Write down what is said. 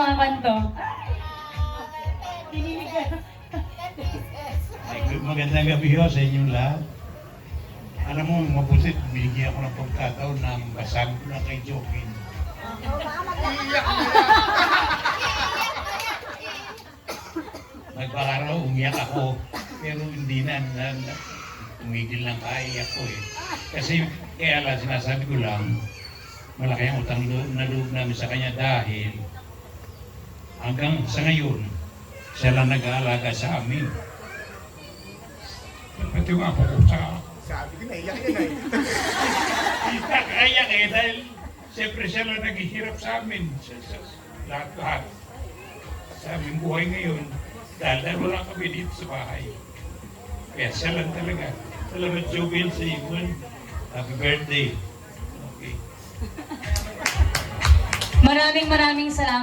mga kanto. Magandang gabi ho sa inyong lahat. Alam mo, mabuti, binigyan ako ng pagkataon na basag ko na kay Joaquin. Nagpakaraw, umiyak ako. Pero hindi na umigil lang kaiyak ko eh. Kasi kaya lang, sinasabi ko lang, malaki ang utang na loob namin sa kanya dahil hanggang sa ngayon, siya lang nag-aalaga sa amin. Pati nga ako sa... Sabi ko, naiyak yun eh. Nakaiyak eh dahil siyempre siya lang naghihirap sa amin. Sa lahat-lahat. Sa aming buhay ngayon, dahil wala kami dito sa bahay. Kaya siya lang talaga. Salamat Joven sa Iwan. Happy birthday. Okay. Maraming salamat.